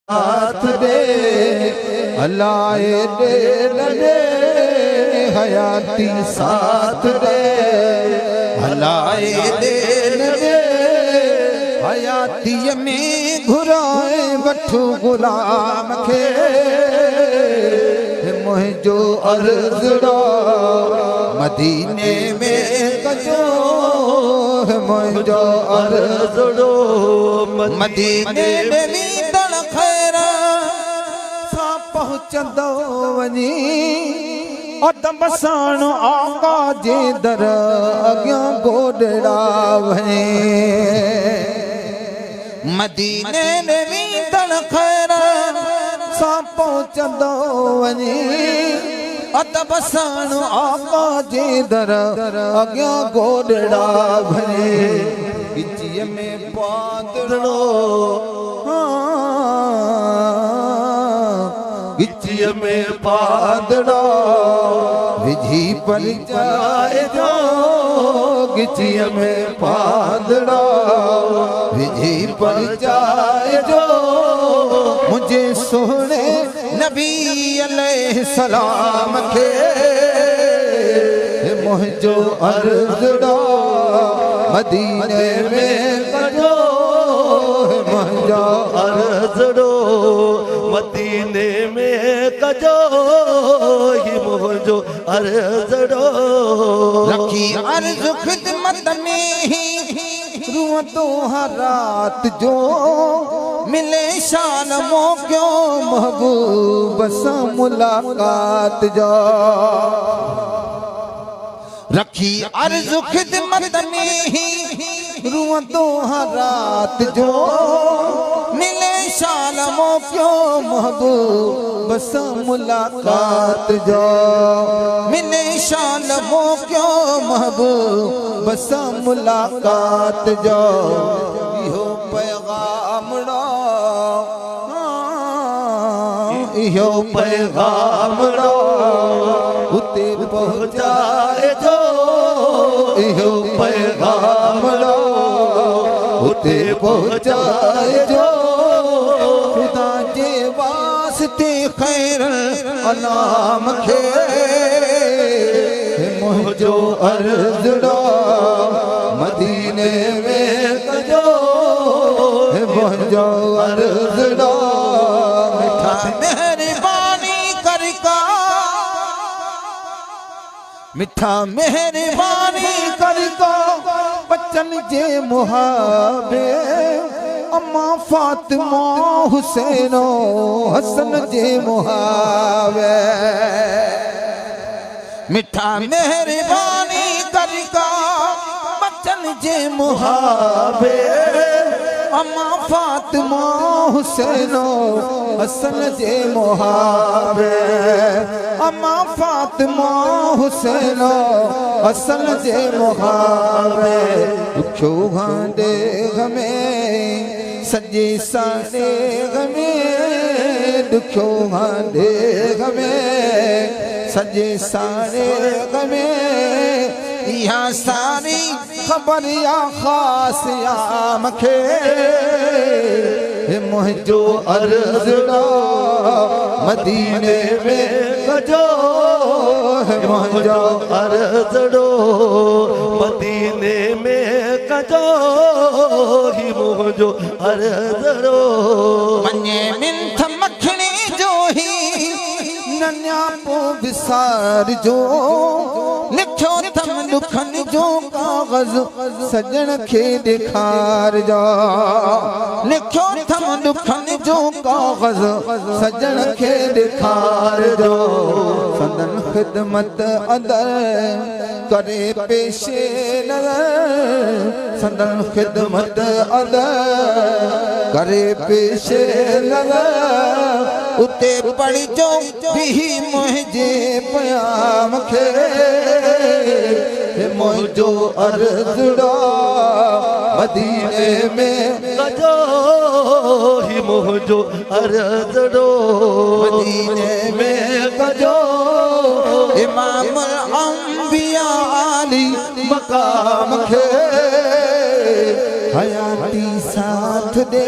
साथ दे हलाए दे लड़े हयाती साथ दे हलाए दे लड़े हयाती में घुराए वठू गुलाम खे मुझो अर्ज़ड़ो मदीने में कजो मुझो अर्ज़ड़ो मदीने में पहुँचंदो वनी अदम साण आका जे दर अॻियां गोॾड़ा वञे मदीने में वींदड़ ख़ैर सां पहुँचंदो वनी अदम साण आका जे दर अॻियां गोॾड़ा वञे गिचीअ में पातड़ो गिचीअ में पादड़ो विझी पर जाए जो गिचीअ में पादड़ो विझी पर जाए जो मुझे सोने नबी अलैहिस्सलाम खे मुझो अर्ज़ड़ो मदीने में कजो मुझो अर्ज़ड़ो मदीने में कजो ही मुझो अर्ज़ड़ो रखी अर्ज़ खिदमत में रूह तो हर रात जो मिले शान मौक़ो महबूब सां मुलाकात जो रखी अर्ज़ खिदमत में रूह तो हर रात जो मिले शान मौक़ो महबूब सां मुलाकात जो मिले शान मौक़ो महबूब सां मुलाकात जो इहो पैगामड़ो इहो पैगामड़ो उते पहुँचाए जो इहो पैगामड़ो उते पहुँचाए जो खुदा जे वास्ते खैर अनाम खे मुझो अर्ज़ड़ो मदीने में कजो मुझो अर्ज़ड़ो मिठा मेहरबानी करका मिठा मेहरबानी करका बच्चन जे मुहाबे अम्मा फातिमा हुसैनो हसन जे मुहावे मिठा मेहरबानी करका बच्चन जे मुहाबे अम्मा फातिमा हुसैनो हसन जे मुहाबे अम्मा फातिमा हुसैनो हसन जे मुहाबे दुखो गांडे गमे सजे साने गमे दुखो गांडे गमे सजे साने गमे यहाँ सारी खबर या खास या मखे मुझो अर्ज़ड़ो मदीने में कजो मुझो अर्ज़ड़ो मदीने में कजो ही मुझो अर्ज़ड़ो मने मिंथ मखणी जो ही नन्या पो विसार जो लिखो थम दुखन जो कागज़ सजन खे ॾेखार जो लिखो थम दुखन जो कागज़ सजन खे ॾेखार जो संदन खिदमत अदर करे पेशे नज़र संदन खिदमत अदर करे पेशे नज़र उते पढ़जो भी मुझे प्याम खे मुझो अर्ज़ड़ो मदीने में कजो ही मुझो अर्ज़ड़ो मदीने में कजो इमाम अंबिया अली मकाम खे हयाती साथ दे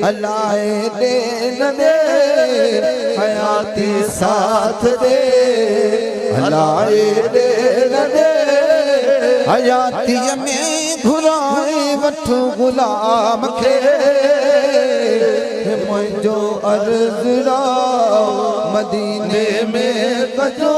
अलाए दे न दे हयाती साथ दे अलाए दे न दे हयाती में घुराए वठू गुलाम खे मुझो अर्ज़ मदीने में कजो